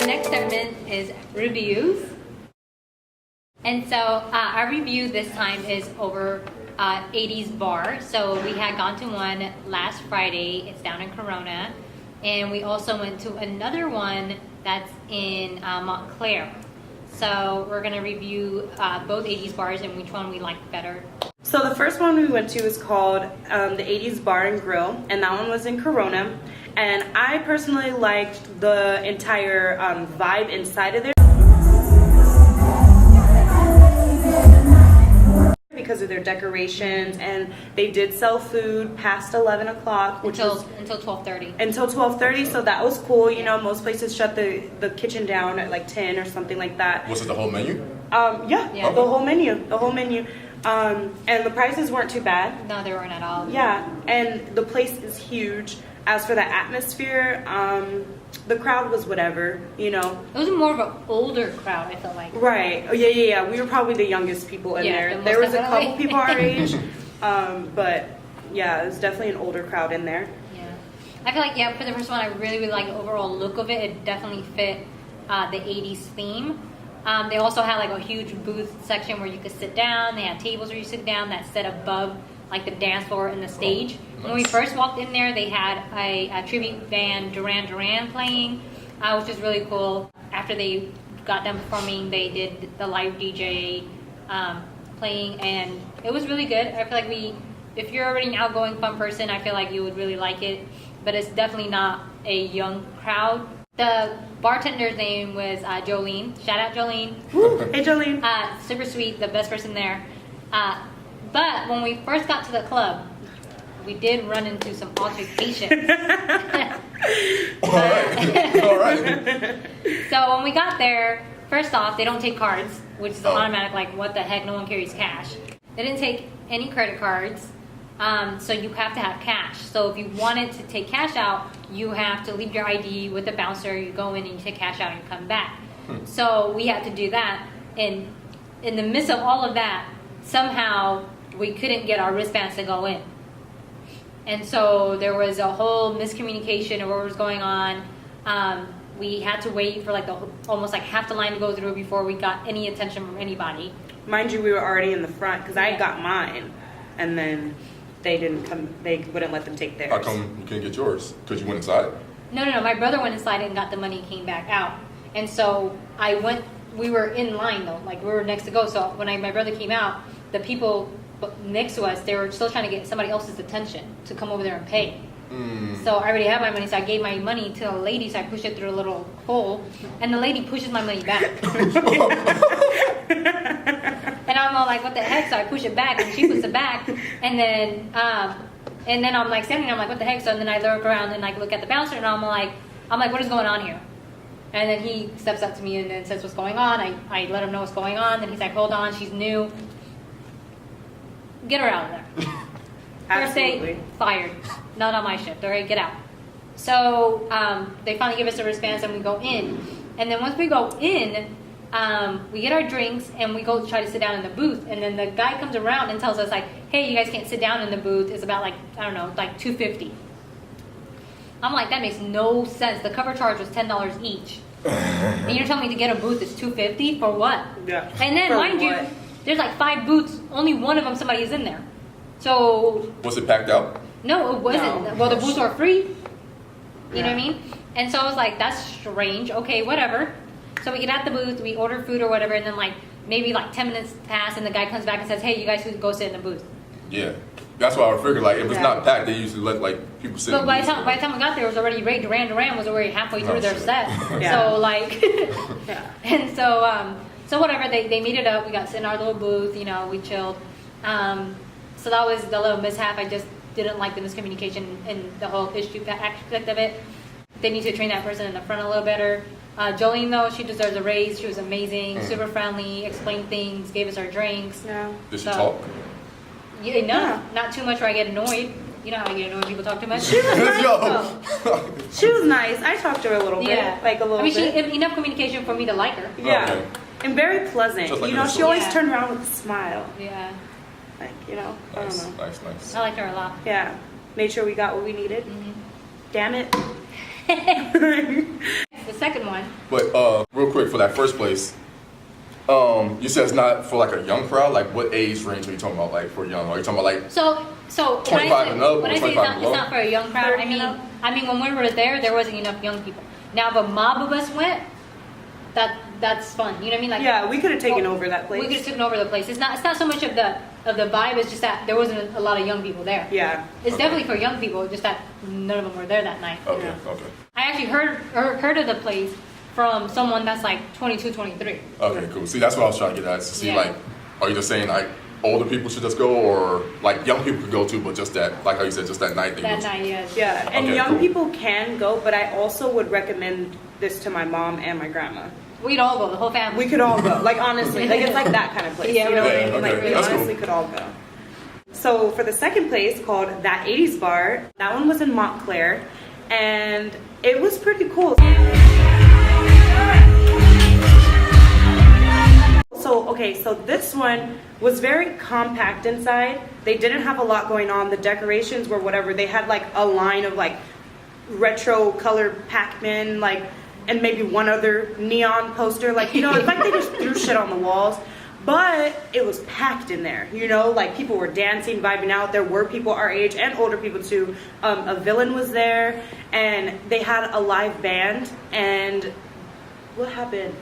the next segment is reviews. And so our review this time is over 80s bar. So we had gone to one last Friday. It's down in Corona. And we also went to another one that's in Montclair. So we're going to review both 80s bars and which one we like better. So the first one we went to is called the 80s Bar and Grill, and that one was in Corona. And I personally liked the entire vibe inside of there because of their decorations, and they did sell food past 11 o'clock, which until was 12:30. Until 12:30, so that was cool. You know, most places shut the kitchen down at like 10 or something like that. Was it the whole menu? Yeah. The whole menu. And the prices weren't too bad. No, they weren't at all. Yeah, and the place is huge. As for the atmosphere, the crowd was whatever, you know. It was more of an older crowd, I felt like. Right. Oh, yeah. We were probably the youngest people in there. There was a couple people our age, but yeah, it was definitely an older crowd in there. Yeah. I feel like, for the first one, I really like the overall look of it. It definitely fit the 80s theme. They also had like a huge booth section where you could sit down. They had tables where you sit down that set above like the dance floor and the stage. When we first walked in there, they had a tribute band, Duran Duran, playing, which is really cool. After they got done performing, they did the live DJ playing, and it was really good. I feel like if you're already an outgoing, fun person, I feel like you would really like it, but it's definitely not a young crowd. The bartender's name was Jolene. Shout out Jolene. Hey Jolene. Super sweet, the best person there. But when we first got to the club, we did run into some altercations. All right. So when we got there, first off, they don't take cards, which is automatic, like, what the heck, no one carries cash. They didn't take any credit cards, so you have to have cash. So if you wanted to take cash out, you have to leave your ID with the bouncer, you go in and you take cash out and you come back. So we had to do that, and in the midst of all of that, somehow we couldn't get our wristbands to go in. And so there was a whole miscommunication of what was going on. We had to wait for like almost like half the line to go through before we got any attention from anybody. Mind you, we were already in the front because I got mine, and then they didn't come. They wouldn't let them take theirs. How come you couldn't get yours? Because you went inside? No. My brother went inside and got the money and came back out. And so we were in line though, like we were next to go. So when my brother came out, the people next to us, they were still trying to get somebody else's attention to come over there and pay. So I already had my money, so I gave my money to a lady, so I pushed it through a little hole, and the lady pushes my money back. And I'm all like, what the heck? So I push it back, and she puts it back, and then I'm like standing there, I'm like, what the heck? So then I look around and like look at the bouncer, and I'm like, what is going on here? And then he steps up to me and then says what's going on. I let him know what's going on. Then he's like, hold on, she's new. Get her out of there. First day, fired. Not on my shift. All right, get out. So they finally give us the wristbands and we go in. And then once we go in, we get our drinks and we go try to sit down in the booth. And then the guy comes around and tells us like, hey, you guys can't sit down in the booth. It's about like, I don't know, like $2.50. I'm like, that makes no sense. The cover charge was $10 each. And you're telling me to get a booth is $2.50 for what? Yeah. And then mind you, there's like 5 booths. Only one of them somebody is in there. So Was it packed out? no, it wasn't. No. Well, the booths are free. You know what I mean? And so I was like, that's strange. Okay, whatever. So we get at the booth, we order food or whatever, and then like maybe like 10 minutes pass, and the guy comes back and says, hey, you guys should go sit in the booth. Yeah. That's why I figured like if it's not packed, they usually let like people sit. But by the time we got there, it was already Ray Duran was already halfway through their set. Yeah. So like, and so whatever, they made it up. We got to sit in our little booth, you know, we chilled. So that was the little mishap. I just didn't like the miscommunication and the whole issue aspect of it. They need to train that person in the front a little better. Jolene, though, she deserves a raise. She was amazing, super friendly, explained things, gave us our drinks. Yeah. Did she talk? Yeah, not too much where I get annoyed. You know how I get annoyed when people talk too much? She was nice. Yo. She was nice. I talked to her a little bit. Like a little bit. She enough communication for me to like her. Yeah. Okay. And very pleasant. Just like You know, in a she always store. turned around with a smile. Yeah. Like, you know, I Nice, don't know. nice. I liked her a lot. Yeah. Made sure we got what we needed. Damn it. The second one. But real quick for that first place, you said it's not for like a young crowd. Like what age range are you talking about? Like for young? Are you talking about like So when I 25 say, and up when or I say 25 and it's below? not for a young crowd, 30 and up? I mean when we were there wasn't enough young people. Now if a mob of us went, that's fun. You know what I mean? Like Yeah, we could have taken over that place. We could have taken over the place. It's not so much of the vibe. It's just that there wasn't a lot of young people there. Yeah. It's Okay. definitely for young people. Just that none of them were there that night. okay, Yeah. okay, I actually heard of the place from someone that's like 22, 23. okay, cool. See, that's what I was trying to get at. Is to see Yeah. like, are you just saying like older people should just go, or like young people could go too, but just that, like how you said, just that night thing. That was- night, yeah. Yeah, and Okay, young cool. people can go, but I also would recommend this to my mom and my grandma. We'd all go, the whole family. We could all go. Like honestly, like it's like that kind of place. Yeah, you know what I yeah, mean? okay, Like we that's cool. honestly could all go. So for the second place, called That 80s Bar, that one was in Montclair, and it was pretty cool. So this one was very compact inside. They didn't have a lot going on. The decorations were whatever. They had like a line of like retro colored Pac-Man, like, and maybe one other neon poster. Like, you know, it's like they just threw shit on the walls. But it was packed in there, you know, like people were dancing, vibing out. There were people our age and older people too. A villain was there, and they had a live band. And what happened?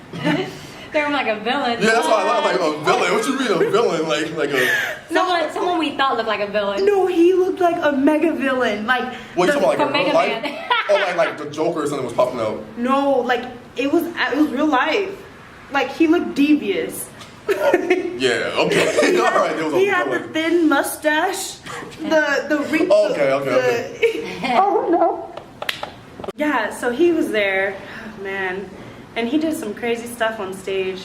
They're like a villain. Yeah, that's why I like a villain. What you mean a villain? Like a Someone we thought looked like a villain. No, he looked like a mega villain. Like what you talking about? Like From a real Mega life? Man. Oh, like the Joker or something was popping out. no, like it was real life. Like he looked devious. Yeah, okay. All right, there was a He had the villain. thin mustache, the wrinkle. Okay. Oh no. Yeah, so he was there, man, and he did some crazy stuff on stage.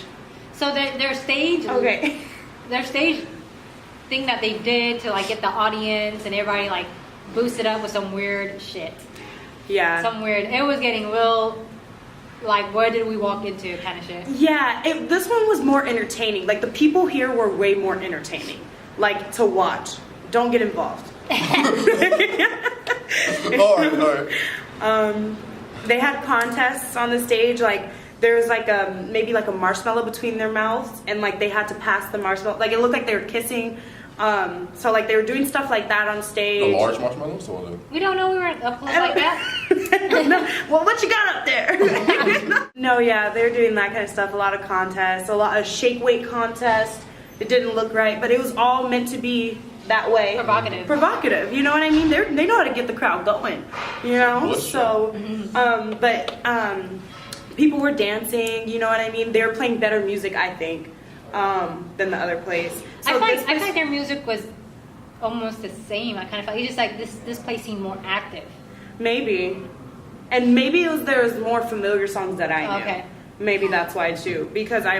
So their stage, Okay. their stage thing that they did to like get the audience and everybody like boosted up with some weird shit. Yeah. Some weird. It was getting real. Like, where did we walk into kind of shit. Yeah, this one was more entertaining. Like the people here were way more entertaining. Like to watch. Don't get involved. All right. They had contests on the stage. Like there was like maybe like a marshmallow between their mouths, and like they had to pass the marshmallow. Like it looked like they were kissing. So like they were doing stuff like that on stage. The large marshmallows or the? We don't know we were up close like that. No, well, what you got up there? No, yeah, they were doing that kind of stuff. A lot of contests, a lot of shake weight contests. It didn't look right, but it was all meant to be that way. Provocative. You know what I mean? They know how to get the crowd going. You know. Well, that's So, people were dancing. You know what I mean? They were playing better music, I think, than the other place. So I this find their music was almost the same. I kind of felt it's just like this place seemed more active. Maybe. And maybe there was more familiar songs that I knew. Okay. Maybe that's why too. Because I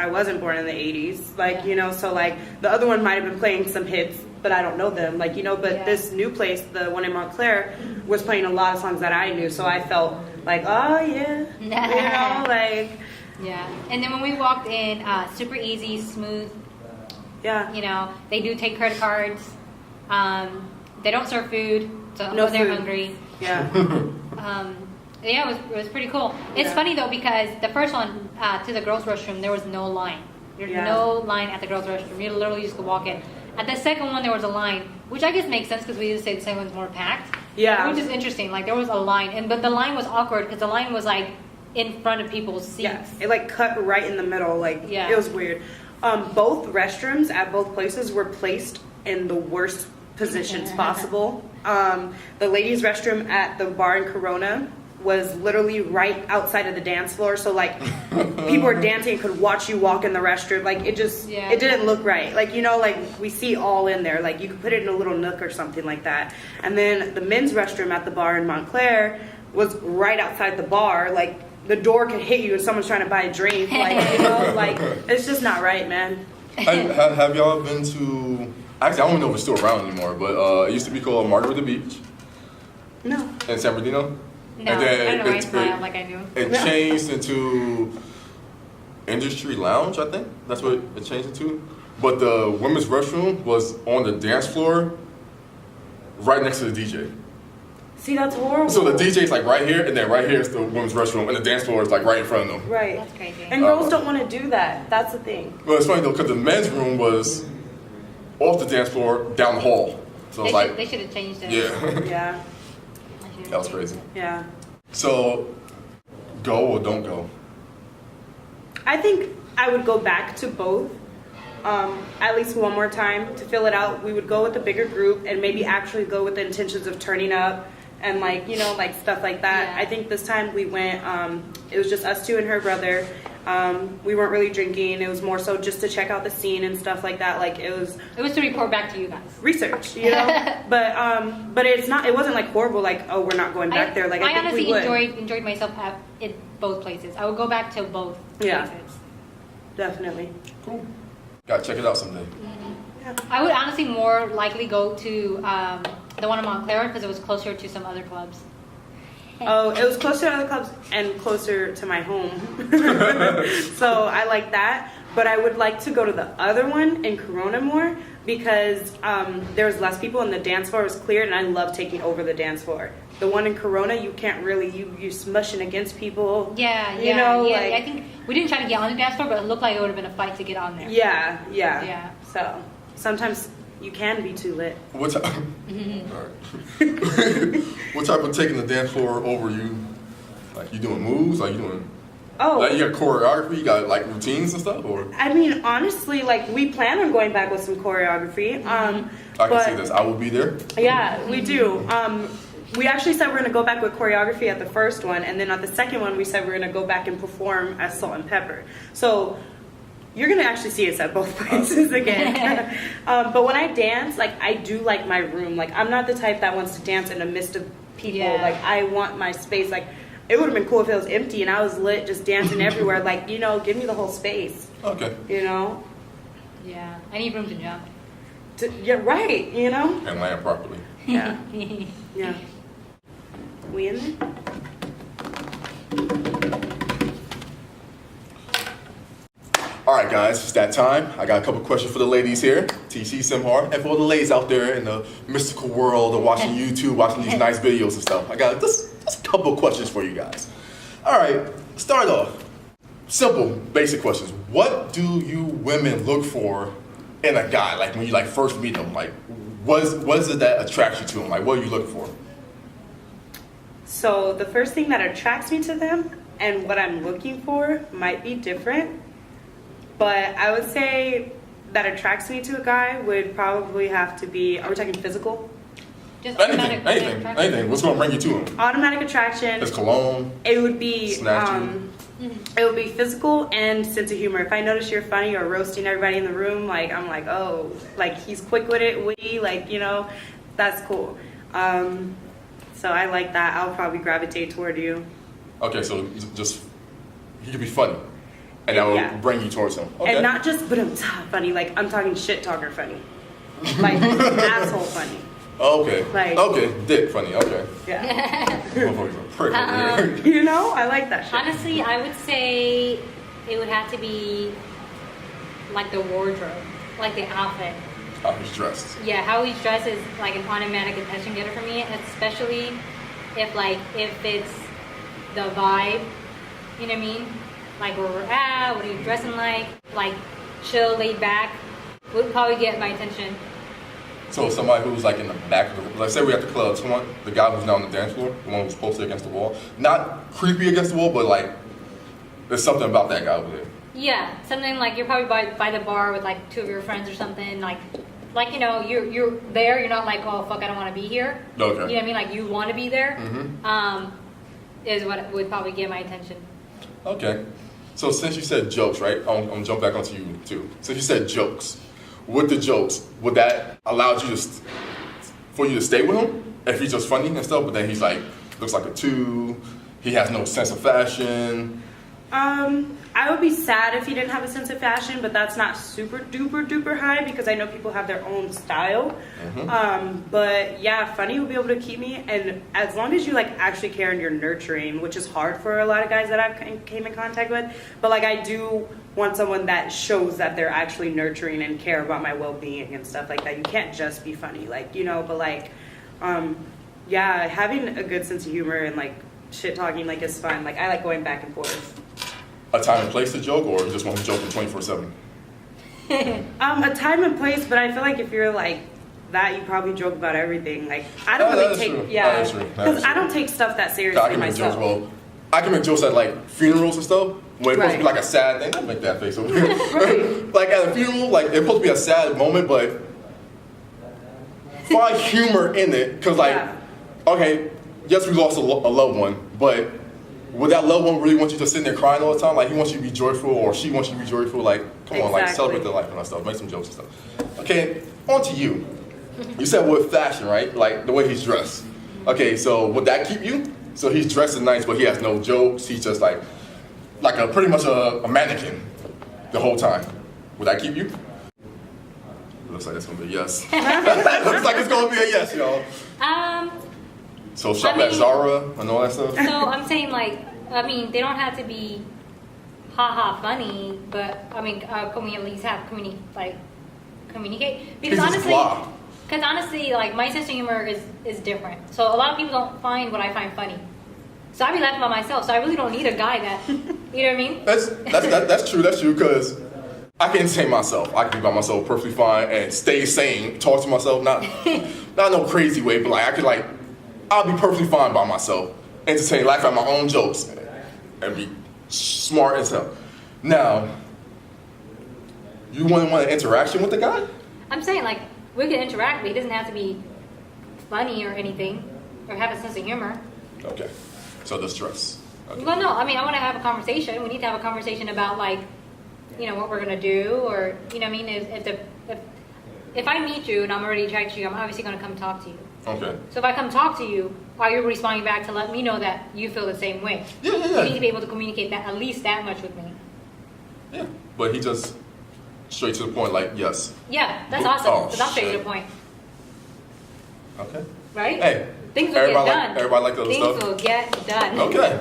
wasn't born in the 80s. Like, Yeah. you know, so like the other one might have been playing some hits, but I don't know them. Like, you know, but Yeah. this new place, the one in Montclair, was playing a lot of songs that I knew. So I felt like, oh yeah. You know, like, Yeah. And then when we walked in, super easy, smooth. yeah. You know, they do take credit cards. They don't serve food, so No they're food. hungry. Yeah. Yeah, it was pretty cool. It's Yeah. funny though because the first one to the girls' restroom there was no line. There's Yeah. no line at the girls' restroom. You literally just could walk in. At the second one there was a line, which I guess makes sense because we just say the second one's more packed. Yeah. Which is interesting. Like there was a line, but the line was awkward because the line was like in front of people's seats. Yeah, it like cut right in the middle. Like, Yeah. it was weird. Both restrooms at both places were placed in the worst positions possible. The ladies' restroom at the bar in Corona was literally right outside of the dance floor. So like people were dancing and could watch you walk in the restroom. Like it just, Yeah. it didn't look right. Like, you know, like we see all in there. Like you could put it in a little nook or something like that. And then the men's restroom at the bar in Montclair was right outside the bar. Like the door could hit you if someone's trying to buy a drink. Like, you know, like it's just not right, man. Have y'all been to? Actually, I don't know if it's still around anymore, but it used to be called Margarita Beach No. in San Bernardino. No, And then I don't know why I it- smiled like I do. It changed into Industry Lounge, I think. That's what it changed into. But the women's restroom was on the dance floor right next to the DJ. See, that's horrible. So the DJ's like right here, and then right here is the women's restroom, and the dance floor is like right in front of them. Right. That's crazy. And girls don't want to do that. That's the thing. Well, it's funny though, because the men's room was off the dance floor down the hall. So it's like, they should have changed it. yeah, Yeah. that was crazy. Yeah. So, go or don't go? I think I would go back to both. At least one more time to fill it out. We would go with a bigger group and maybe actually go with the intentions of turning up and like, you know, like stuff like that. Yeah. I think this time we went, it was just us two and her brother. We weren't really drinking. It was more so just to check out the scene and stuff like that. Like it was to report back to you guys. research, you know. but it's not. It wasn't like horrible. Like, oh, we're not going back there. Like I think honestly we would. enjoyed myself at both places. I would go back to both Yeah. places. Definitely. Cool. Gotta check it out someday. I would honestly more likely go to the one in Montclair because it was closer to some other clubs. Oh, it was closer to other clubs and closer to my home. So I like that. But I would like to go to the other one in Corona more because there was less people and the dance floor was cleared and I love taking over the dance floor. The one in Corona, you can't really, you're smushing against people. Yeah, You know, yeah. like- I think we didn't try to get on the dance floor, but it looked like it would have been a fight to get on there. Yeah. Yeah. So sometimes you can be too lit. What type? What type of taking the dance floor over you? Like you doing moves? Like you doing? Oh. Like you got choreography? You got like routines and stuff? Or I mean, honestly, like we plan on going back with some choreography. I but- can see this. I will be there. Yeah, we do. We actually said we're gonna go back with choreography at the first one, and then at the second one, we said we're gonna go back and perform as Salt and Pepper. So you're gonna actually see us at both places again. But when I dance, like I do like my room. Like I'm not the type that wants to dance in a mist of people. Yeah. Like I want my space. Like it would have been cool if it was empty and I was lit, just dancing everywhere. Like you know, give me the whole space. Okay. You know. Yeah. I need room to jump. Yeah, right. You know. And land properly. Yeah. Yeah. We in there? All right, guys, it's that time. I got a couple questions for the ladies here, TC Simhar, and for all the ladies out there in the mystical world of watching YouTube, watching these nice videos and stuff. I got just a couple questions for you guys. All right, start off. Simple, basic questions. What do you women look for in a guy? Like when you like first meet them, like what is it that attracts you to them? Like what are you looking for? So the first thing that attracts me to them and what I'm looking for might be different, but I would say that attracts me to a guy would probably have to be, are we talking physical? Just Anything. What's gonna bring you to him? Automatic attraction. His cologne. It would be Snatch you. it would be physical and sense of humor. If I notice you're funny or roasting everybody in the room, like I'm like, oh, like he's quick with it, witty, like you know, that's cool. So I like that. I'll probably gravitate toward you. Okay, so just he could be funny, and that will Yeah. bring you towards him. Okay. And not just but I'm funny, like I'm talking shit talker funny. Like asshole funny. Okay. Like- okay, dick funny. Okay. Yeah. Motherfucker's a prick over here. You know, I like that shit. Honestly, I would say it would have to be like the wardrobe, like the outfit. How he's dressed. Yeah, how he's dressed is like an automatic attention getter for me, especially if it's the vibe, you know what I mean? Like where we're at, what are you dressing like chill, laid back, would probably get my attention. So somebody who's like in the back of the, let's say we're at the club, someone, the guy who's down on the dance floor, the one who's posted against the wall, not creepy against the wall, but like there's something about that guy over there. Yeah, something like you're probably by the bar with like two of your friends or something, like you know you're there, you're not like, oh fuck, I don't want to be here. Okay. You know what I mean? Like you want to be there. Mhm. Is what would probably get my attention. Okay. So since you said jokes, right? I'm gonna jump back onto you too. Since you said jokes, with the jokes, would that allow you to for you to stay with him if he's just funny and stuff, but then he's like looks like a 2, he has no sense of fashion? I would be sad if he didn't have a sense of fashion, but that's not super duper high because I know people have their own style. But yeah, funny will be able to keep me, and as long as you like actually care and you're nurturing, which is hard for a lot of guys that I've came in contact with, but like I do want someone that shows that they're actually nurturing and care about my well-being and stuff like that. You can't just be funny, like, you know, but like yeah, having a good sense of humor and like shit talking like is fun. Like I like going back and forth. A time and place to joke, or you just want to joke 24/7? A time and place, but I feel like if you're like that, you probably joke about everything. Like I don't That really is take, true. yeah, That is true. That is because I true. don't take stuff that I seriously can make myself. jokes. Well, I can make jokes at like funerals and stuff. When it's supposed to be Right. like a sad thing, don't make that face over here. Right. Like at a funeral, like it's supposed to be a sad moment, but find humor in it. Cause like, Yeah. okay, yes, we lost a loved one, but would that loved one really want you to sit there crying all the time? Like he wants you to be joyful, or she wants you to be joyful. Like, come on, like Exactly. celebrate their life and that stuff. Make some jokes and stuff. Okay, on to you. You said with fashion, right? Like the way he's dressed. Okay, so would that keep you? So he's dressed nice, but he has no jokes. He's just like a pretty much a mannequin the whole time. Would that keep you? Looks like it's gonna be a yes. Looks like it's gonna be a yes, y'all. So shop I at mean- Zara and all that stuff. So I'm saying like, I mean, they don't have to be haha funny, but I mean, can we at least have communicate? Because He's just blah. honestly, like my sense of humor is different. So a lot of people don't find what I find funny. So I be laughing by myself. So I really don't need a guy that, you know what I mean? That's true. That's true because I can entertain myself. I can be by myself perfectly fine and stay sane. Talk to myself, not no crazy way, but like I could like I'll be perfectly fine by myself, entertain, laugh at my own jokes, and be smart as hell. Now, you want an interaction with the guy? I'm saying like we can interact, but he doesn't have to be funny or anything, or have a sense of humor. Okay. So the stress. Okay. Well, no, I mean, I want to have a conversation. We need to have a conversation about like, you know, what we're gonna do, or you know, what I mean, if I meet you and I'm already attracted to you, I'm obviously gonna come talk to you. Okay. So if I come talk to you, are you responding back to let me know that you feel the same way? Yeah. You need to be able to communicate that at least that much with me. Yeah. But he just straight to the point, like yes. Yeah, that's Oh, awesome. Because I'm straight to shit. the point, Okay. right? Hey. Things will get everybody done. everybody like the other Things stuff. will get done. Okay.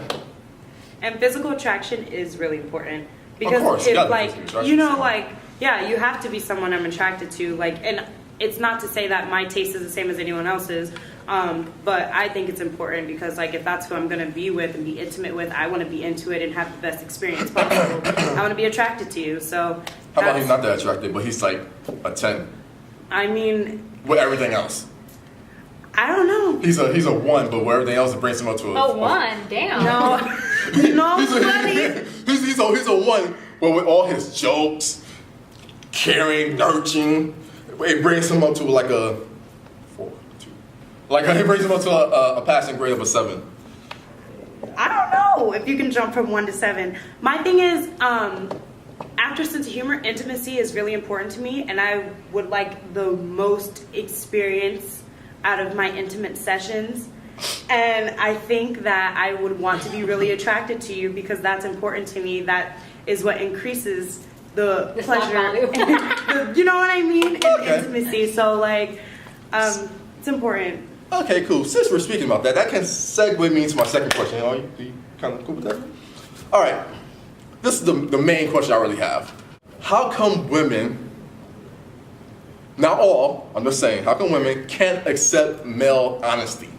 And physical attraction is really important because course, you if gotta be like physically attracted you to know someone. like yeah, you have to be someone I'm attracted to. Like, and it's not to say that my taste is the same as anyone else's, but I think it's important because like if that's who I'm gonna be with and be intimate with, I want to be into it and have the best experience possible. I want to be attracted to you. So How about that's- he's not that attractive, but he's like a 10 I mean, with everything else? I don't know. He's a 1, but with everything else, it brings him up to a Oh, one, damn. No, no, He's buddy. he's a 1, but with all his jokes, caring, nurturing, it brings him up to like a 4, 2. Like it brings him up to a passing grade of a 7. I don't know if you can jump from 1 to 7. My thing is, after sense of humor, intimacy is really important to me, and I would like the most experience out of my intimate sessions. And I think that I would want to be really attracted to you because that's important to me. That is what increases the The stock pleasure. value. You know what I mean? And Okay. intimacy. So like, it's important. Okay, cool. Since we're speaking about that, that can segue me into my second question. Are you kind of cool with that? All right. This is the main question I really have. How come women, not all, I'm just saying, how come women can't accept male honesty?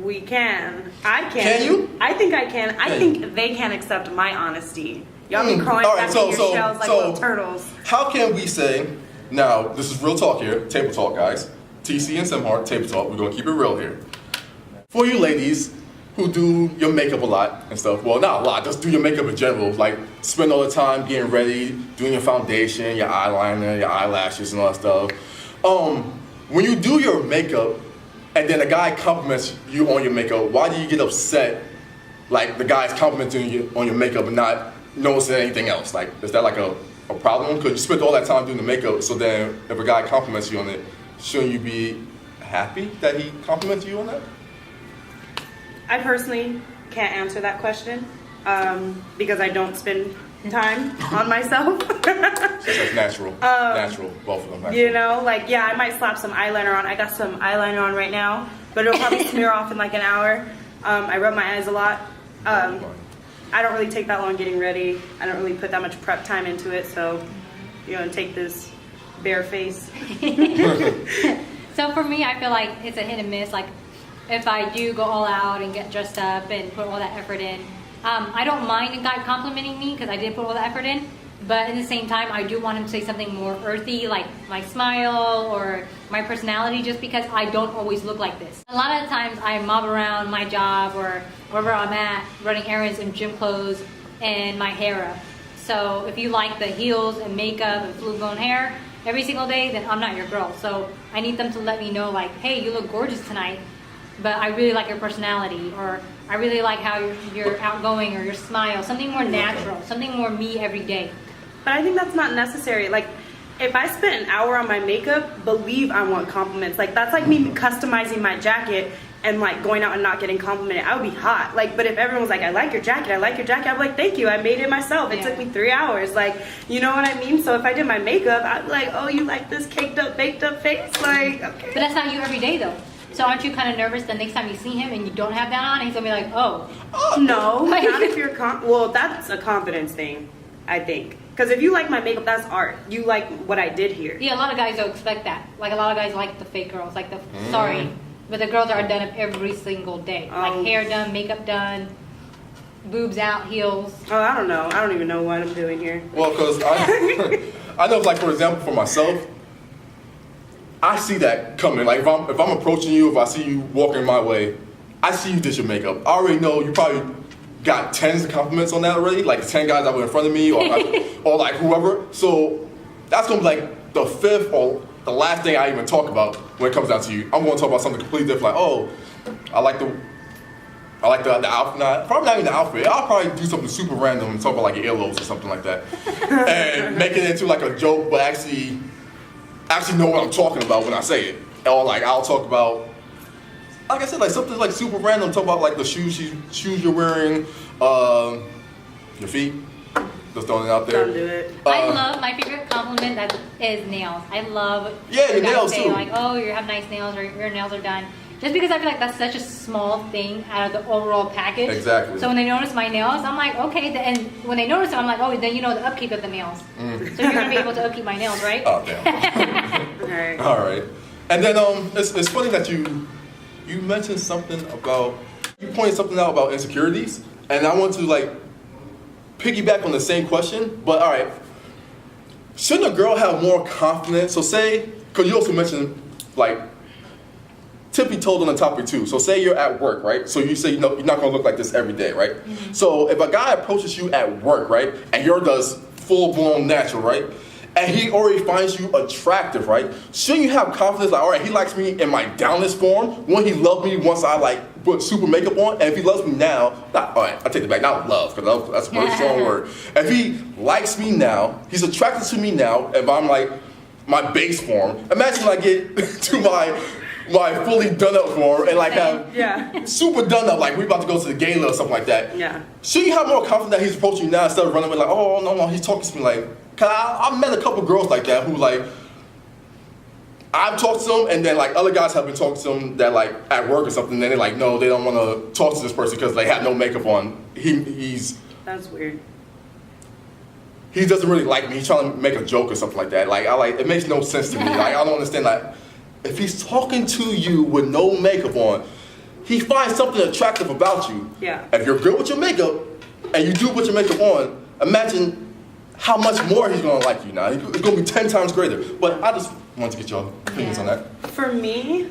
We can. I can. Can you? I think I can. I Can think they can't accept my honesty. Y'all be crawling All right, back in your shells like little turtles. How can we say, now, this is real talk here, table talk, guys. TC and Simhart, table talk. We're going to keep it real here. For you ladies who do your makeup a lot and stuff, well, not a lot, just do your makeup in general, like spend all the time getting ready, doing your foundation, your eyeliner, your eyelashes, and all that stuff. When you do your makeup, and then a guy compliments you on your makeup, why do you get upset? Like the guy's complimenting you on your makeup and not noticing anything else? Like, is that like a problem? Because you spent all that time doing the makeup, so then if a guy compliments you on it, shouldn't you be happy that he complimented you on that? I personally can't answer that question because I don't spend time on myself. That's natural. Natural, both of them. Natural. You know, like, yeah, I might slap some eyeliner on. I got some eyeliner on right now, but it'll probably smear off in like an hour. I rub my eyes a lot. I don't really take that long getting ready. I don't really put that much prep time into it, so you're gonna take this bare face. So for me, I feel like it's a hit and miss. Like if I do go all out and get dressed up and put all that effort in, I don't mind a guy complimenting me because I did put all the effort in. But at the same time, I do want him to say something more earthy, like my smile or my personality, just because I don't always look like this. A lot of times I mob around my job or wherever I'm at, running errands in gym clothes and my hair up. So if you like the heels and makeup and full blown hair every single day, then I'm not your girl. So I need them to let me know, like, hey, you look gorgeous tonight, but I really like your personality, or I really like how you're outgoing, or your smile, something more natural, something more me every day. But I think that's not necessary. Like, if I spent an hour on my makeup, believe I want compliments. Like, that's like me customizing my jacket and like going out and not getting complimented. I would be hot. Like, but if everyone was like, I like your jacket, I'd be like, thank you, I made it myself. It took me 3 hours. Like, you know what I mean? So if I did my makeup, I'd be like, oh, you like this caked up, baked up face? Like, okay. But that's not you every day though. So aren't you kind of nervous the next time you see him and you don't have that on, and he's gonna be like, oh. No, not if you're, well, that's a confidence thing, I think. Because if you like my makeup, that's art. You like what I did here. Yeah, a lot of guys don't expect that. Like a lot of guys like the fake girls, like the sorry, but the girls are done up every single day. Like hair done, makeup done, boobs out, heels. Oh, I don't know. I don't even know what I'm doing here. Well, because I know, like, for example, for myself, I see that coming. Like, if I'm approaching you, if I see you walking my way, I see you did your makeup. I already know you probably got tens of compliments on that already, like 10 guys that were in front of me, or like whoever. So that's gonna be like the fifth or the last thing I even talk about when it comes down to you. I'm gonna talk about something completely different, like, oh, I like the outfit. Nah, probably not even the outfit. I'll probably do something super random and talk about like your earlobes or something like that, and make it into like a joke, but actually know what I'm talking about when I say it. Or like I'll talk about, like I said, like something like super random. Talk about like the shoes you're wearing, your feet. Just throwing it out there. Don't do it. I love, my favorite compliment that is nails. I love Yeah, your guys nails say, too. like, oh, you have nice nails, or your nails are done. Just because I feel like that's such a small thing out of the overall package. Exactly. So when they notice my nails, I'm like, okay. And when they notice it, I'm like, oh, then you know the upkeep of the nails. So you're gonna be able to upkeep my nails, right? Oh damn. Alright. All right. And then it's funny that you mentioned something about, you pointed something out about insecurities, and I want to like piggyback on the same question. But all right, shouldn't a girl have more confidence? So say, because you also mentioned like tippy toed on the topic too. So say you're at work, right? So you say, you know, you're not gonna look like this every day, right? Mm-hmm. So if a guy approaches you at work, right, and yours does full blown natural, right, and he already finds you attractive, right? Shouldn't you have confidence like, all right, he likes me in my downest form, when he loved me once I like put super makeup on, and if he loves me now, all right, I take it back, not love, because that's a very strong word. If he likes me now, he's attracted to me now, if I'm like my base form, imagine when I get to my fully done up form and like have super done up, like we about to go to the gala or something like that. Yeah. Should you have more confidence that he's approaching you now instead of running away like, oh no, he's talking to me like, cause I met a couple girls like that who like, I've talked to them and then like other guys have been talking to them that like at work or something, and then they're like, no, they don't want to talk to this person because they have no makeup on. That's weird. He doesn't really like me. He's trying to make a joke or something like that. Like it makes no sense to me. Like I don't understand. Like if he's talking to you with no makeup on, he finds something attractive about you. Yeah. If you're good with your makeup and you do put your makeup on, imagine how much more he's gonna like you now. It's gonna be 10 times greater. But I just want to get your opinions on that. For me,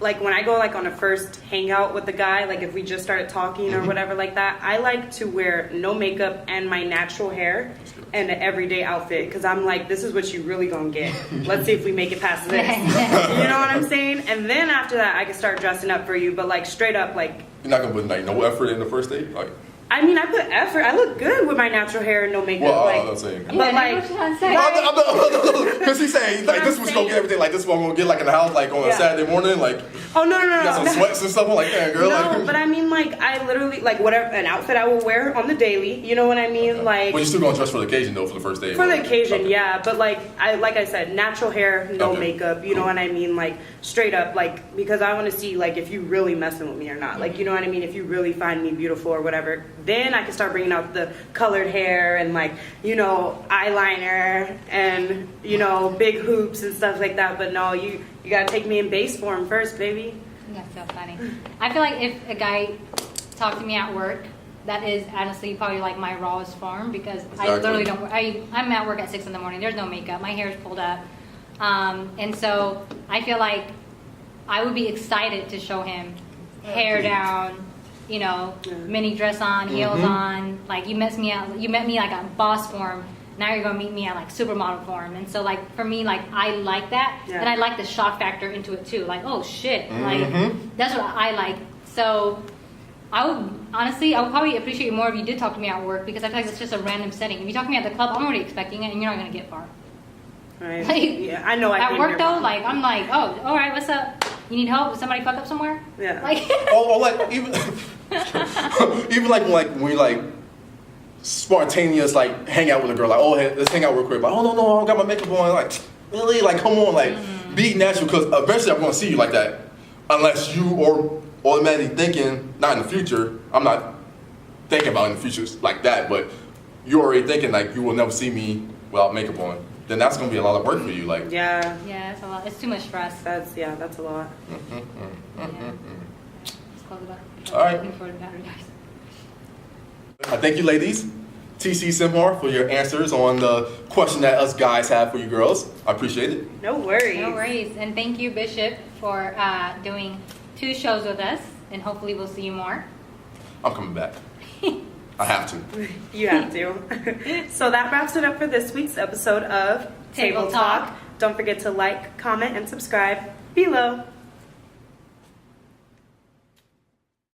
like when I go like on a first hangout with the guy, like if we just started talking or whatever like that, I like to wear no makeup and my natural hair and an everyday outfit, because I'm like, this is what you really gonna get. Let's see if we make it past this. You know what I'm saying? And then after that, I can start dressing up for you, but like straight up, like you're not gonna put like no effort in the first date, like. I mean, I put effort. I look good with my natural hair and no makeup. Well, like, I'm not saying. but like, because he's saying like this was gonna get everything, like this one gonna get like in the house like on a Saturday morning, like. Oh no! You got some sweats and stuff. I'm like, damn, girl. No, like, but I mean, like, I literally like whatever an outfit I will wear on the daily. You know what I mean? Okay. Like, but you're still gonna dress for the occasion though, for the first day. for the occasion, okay. yeah. But like I said, natural hair, no makeup. You know what I mean? Like straight up, like because I want to see like if you really messing with me or not. Like you know what I mean? If you really find me beautiful or whatever. then I can start bringing out the colored hair and like, you know, eyeliner and, you know, big hoops and stuff like that. But no, you gotta take me in base form first, baby. That's so funny. I feel like if a guy talked to me at work, that is honestly probably like my rawest form, because I Exactly. literally don't. I'm at work at 6 in the morning. There's no makeup. My hair is pulled up, and so I feel like I would be excited to show him hair down, you know, mini dress on, heels on. Like you met me like at boss form. Now you're gonna meet me at like supermodel form. And so like for me, like I like that, and I like the shock factor into it too. Like, oh shit, like that's what I like. So I would probably appreciate more if you did talk to me at work, because I feel like it's just a random setting. If you talk to me at the club, I'm already expecting it, and you're not gonna get far. Right. Like, Yeah, I know. At work though, like I'm like, oh, all right, what's up? You need help? Did somebody fuck up somewhere? Yeah. Like, Or like even even like when you like spontaneous like hang out with a girl, like, oh hey, let's hang out real quick. Like, oh no, I don't got my makeup on. Like, really? Like, come on, like be natural, because eventually I'm gonna see you like that. Unless you are automatically thinking, not in the future, I'm not thinking about in the future like that, but you're already thinking like you will never see me without makeup on. Then that's gonna be a lot of work for you. Like, Yeah. yeah, it's a lot. It's too much stress. That's a lot. Yeah. Let's close it up. All right. Looking forward to battery guys. I thank you, ladies. TC Simhar, for your answers on the question that us guys have for you girls. I appreciate it. No worries. No worries. And thank you, Bishop, for doing 2 shows with us. And hopefully we'll see you more. I'm coming back. I have to. You have to. So that wraps it up for this week's episode of Table Table Talk. Talk. Don't forget to like, comment, and subscribe below.